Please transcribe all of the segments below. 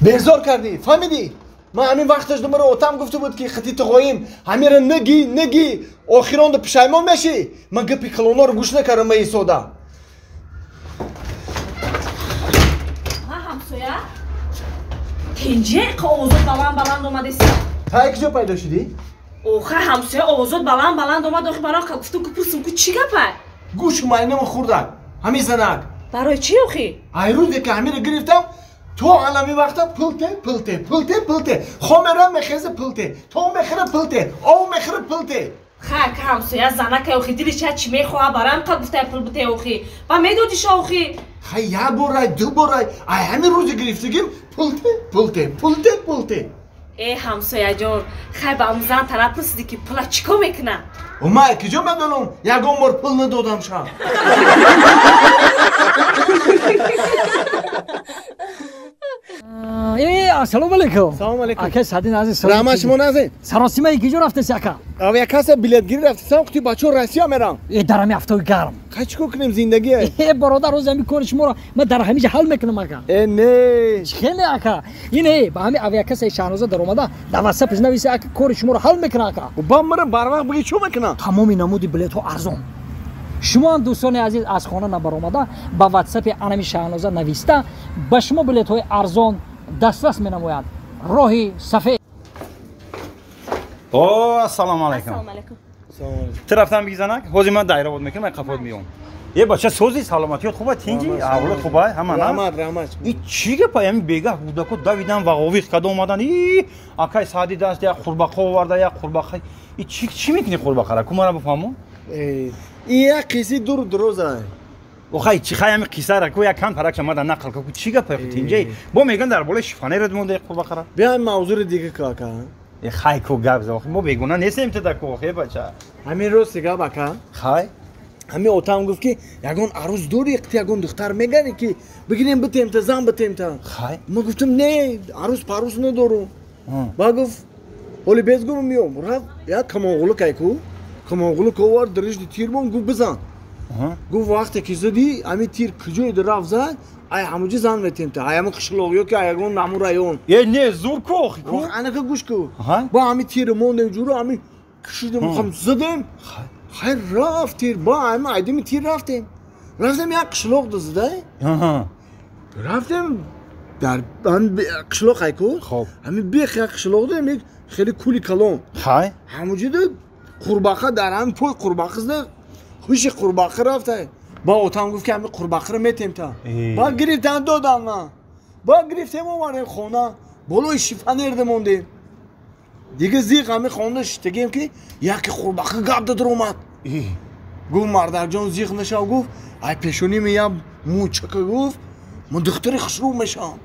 بیزار کردی فهمیدی من همین وقتش دوباره اوتام گفته بود که خطی تقویم همین رو نگی آخران پشیمان میشی من گپی کلونا رو گوش نکردم من این سودا ها همسویا تنجه اوزود بلند اومده سی تا کجا پیدا شدی اوخه همسویا اوزود بلند اومده اوخه برای گفتم که پرسم که چی گپه گوش ماینه من خوردم همین زنک برای چی اوخی ای روزی که همین رو گرفتم تو عالمی وقتا پلته خامرم مخیزه پلته تو مخیره پلته او مخیره پلته خاک همسویا زنک اوخی دیلی چی میخواه برام که گفته پل بته اوخی و میدودیش اوخی خیلی یک بارای دو بارای ای همین روزی گرفتگیم پلته ای همسویا جون خیلی با اون زن طرف پرسیدی که پلا چیکو میکنه و ما کجا بدونم یکم بار پل ندادم شم السلام علیکم. سلام علیکم. اکه سعدی نازی رحمت شما نازی. سراسیمه کجا رفته سیاکا؟ او یک کس بلیت گیری رفته سام خودی بچه راسیا میرم. درمی هفته گرم. کاش کنیم زندگی. برادر روز می کنش مورا من در همیشه حل میکنم اکا. نه. خیلی اکا. اینه با همین اویا کس شانوزه در اومده دواسه پیش نویسه اکا کارش مورا حل میکنه اکا. و با مرا بر وقت بگی چی میکنه؟ تمامی نمودی بلیت ها ارزان. شما دوستان عزیز از خانه نبر اومده با واتساپ انمی شانوزه نویسته با شما بلیت های ارزان دسترس می‌نماید. راهی صفحه. السلام علیکم. السلام علیکم. طرفتان بگذنک. حوزی من دایره بود میکنم. من قفاد میام. یه بچه سوزی سلامتیات خوبه تینجی. اولاد خوبه. همه نه. رحمت. این چیه پیامی بیگه بوده که دویدن و قوی کدوم اومدن. آکای سادی دست یا قرباق آورده یا قرباق. این چی میکنی قرباق را؟ کمارا بفهمم. این یک قصه دروزه. اوخای چی خیلی قصه را که یک کم پرک شما در نقل که چیه پیامی تینجی. با میگن در بالا شفانه رد مونده قرباق را. بیایم موضوع دیگه کاکا. خیلی کو گپ زد. ما بیگونه نیستیم تو دکو خیلی بچه. همین روز سیگا باکا. خیلی. همین اوتام گفت که یگان عروس دوری یگان دختر میگه که بگیریم بتیم تا زن بتیم تا. خیلی. ما گفتم نه عروس پاروس ندارم. با گفت ولی بیزگم میام. رفت یا کماغلو کایکو. کماغلو کوار درش تیر بون گفت بزن. گفت وقتی که زدی همین تیر کجای در زد ای همونجا زن بتیم تا. همون قشلویو که یگان نامو رایون. یه نه زور کوخی کو. انا که گوش کو. با همین تیر موندم جورو همین کشیدم میخوام زدم. خیر رفت تیر با همین عیدمی تیر رفتیم یک قشلوق دزده رفتیم در قشلوق خیکو همین بیخ یک قشلوق داریم خیلی کولی کلون همونجا ده قرباقه در همین پول قرباقه زده خوش قرباقه رفته با اوتام گفت که همین قرباقه رو میتیم تا با گریفتن دادم من با گریفتیم اومدیم خونه بلوی شیفه نرده موندیم دیگه زیق همه خونه شتگیم که یکی قرباقه گاب دادر اومد گفت مردر جان زیق نشا گفت ای پیشونی میم موچک گفت من دختری خسرو میشم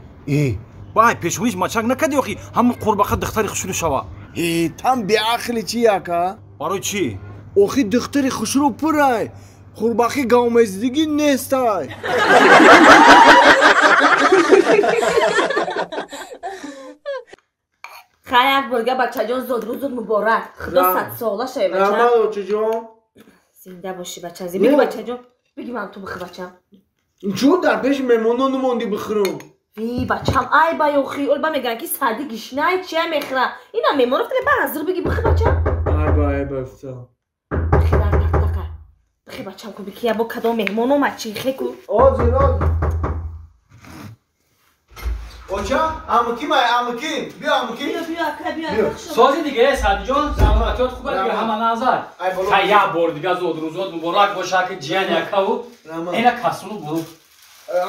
بای پیشونیش مچک نکدی اخی همون قرباقه دختری خسرو شوا تم بی عقلی چی یکا برای چی اخی دختری خسرو پرای قرباقه گاومزدگی نیستای خیلی برگه بچه جان زود روز مبارک خدا 100 ساله شوی بچه رحمت بچه جان زنده باشی بچه بگی بچه جان بگی من تو بخی بچه چون در پیش میمونان نموندی بخورم وی بچه هم ای با یوخی اول با میگن که سردی گشنه چیه میخوره اینا میمون رفته به حضر بگی بخی بچه ای با افتا بخی در دقیقه بخی بچه هم که بکی با کدام مهمان اومد چی خیکو آزیراد اوچا امکی بیا امکی بیا سازی دیگه سعدی جان سلامتیات خوبه دیگه همه نظر خیلی بار دیگه زود روزات مبارک باشه که جیان یکاو اینا کسونو برو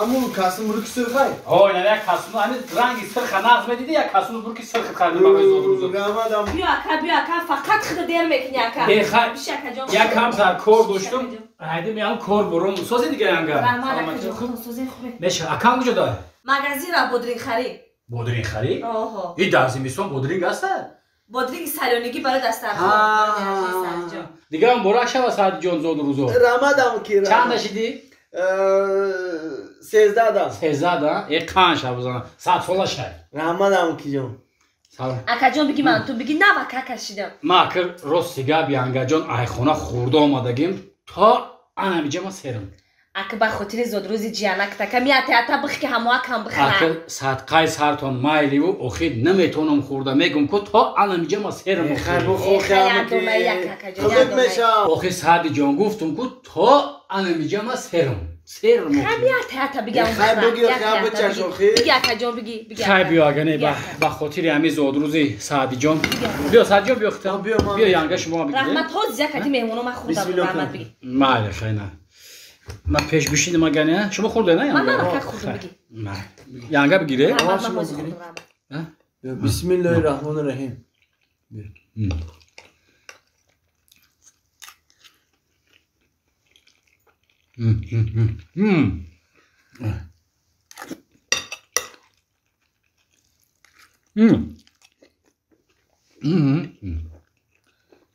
امون کاسم برو کسر خای های نه کسونو همین رنگی سرخ ناز میدیدی یا کسونو برو که سرخ خرید برای زود روزات بیا فقط خدا دیر میکنی اکا بیشه اکا جان یک کم سر کار داشتم هایده میام کار برم سازی دیگه انگار رحمان اکا جان خود سازی خوبه میشه اکا کجا داره مغازی را بودرین خرید بودرین خرید آها این در زمستون بودرینگ هست بودرینگ سالونگی برای دستر دیگه هم برای شب ساعت جان زود روزو رمضان کی چند داشتی 13 دا 13 دا یک کان شب بزنم ساعت فولا شد رمضان کی جان سلام اکا جان بگی من تو بگی نه وکا کشیدم ما که روز سیگا بیانگا جان ای خونه خورده آمدگیم تا انا میجم سرم اگه با خاطر زود روزی جیانک تکم یا تا بخ که هموا کم بخلا آخر صدقه سرتون مایلی و اخیر نمیتونم خورده میگم که تا الان میگم ما سرم خیر بخورم بخور خودت میشه آخه سعد جان گفتم که تا الان میگم ما سرم خب تا بگم خیر بگی خیر بچش آخی بگی اکا جان بگی خیر بیا گنه با خاطر همین زود روزی سعد جان بیا سعد جان بیا اختیار بیا یانگه شما بگید رحمت ها زیادی مهمونو ما خوردم رحمت بگی ماله خیر نه ما پیش بشینیم ما گنه شما خورده نه من نه خوردم بگی یانگه بگیره رحمت ما خوردم بسم الله الرحمن الرحیم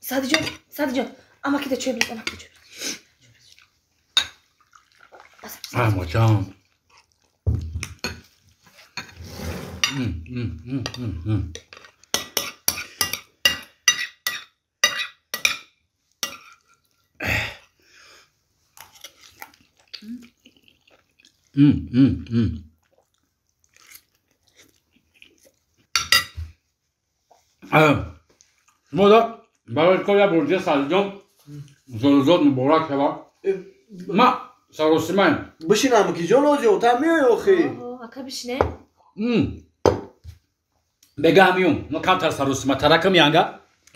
سادی جان اما که چه بیت اما که چه اما جان مودا برای کل برده سالجان زود مبارک شود ما سروسیمان بشین اما که جان آجا تا میای آخی اکا بشینه بگامیوم ما کمتر سروسیمان ترکم یانگا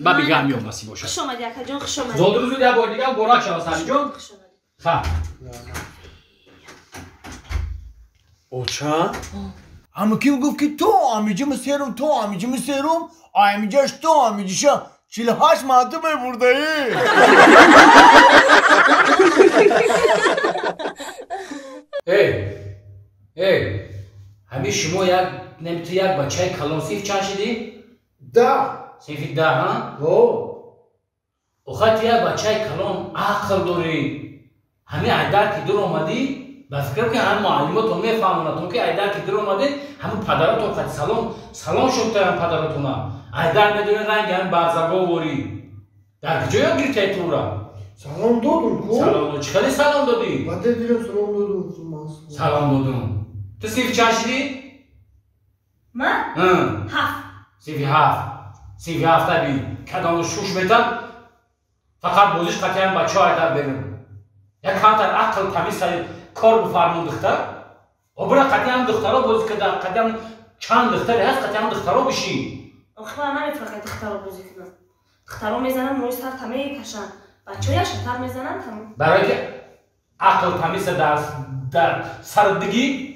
با بگامیوم نصیب باشه خوش آمدی اکا جان خوش آمدی زود روزی در بردیگم مبارک شود سالجان خوش آمدی خب اوچا اما کی گفت که تو امیجه مسیرم تو امیجه مسیرم امیجهش تو امیجهش 48 مرتبه برده ای ای همین شما یک نمیتو یک بچه کلان سیف چند شدی؟ 10 سیفی 10 ها؟ اخوات یک بچه کلان عقل داری همین ایدر که دور آمدی به فکر که هم معلوماتون میفهمونتون که ایدر که دور آمده همون پدراتون خواهد سلام شده هم پدراتون ایدر میدونه رنگ هم برزگاه واری در کجا گیر تایی تو را؟ سلام دادم کو؟ سلام دادم چه سلام دادی؟ بده دیرم سلام دادم سلام دادم تو سیفی چند شدی؟ من؟ 7 سیفی 7 تبی کدام شوش میتن فقط بازیش قطعی هم بچه ها ایدر بریم یک کمتر عقل تمیز سر کار بفرمون دختر و برای قطعی هم دخترها بازی که قطعی هم چند دختری هست قطعی هم دخترها بشی آخه من نمیتونم دخترها بازی کنم دخترها میزنن روی سر تمه کشن بچه های شتر میزنن تمام برای که عقل تمیز در سر بگی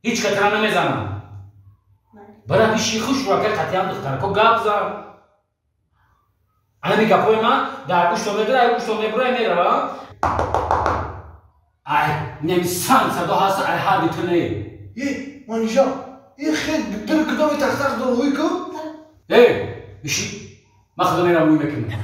هیچ قطعی نمیزنن برای پیشی خوش رو که قطعی هم دختر که گپ زن انا می گپوی من در گوشتو میبره گوشتو میبره میره ای نمیسان صدا هست ای حدی تو نه منیجا این خیلی دل کدام تختر داروی که؟ ای بشی من خدا میرم روی میکنم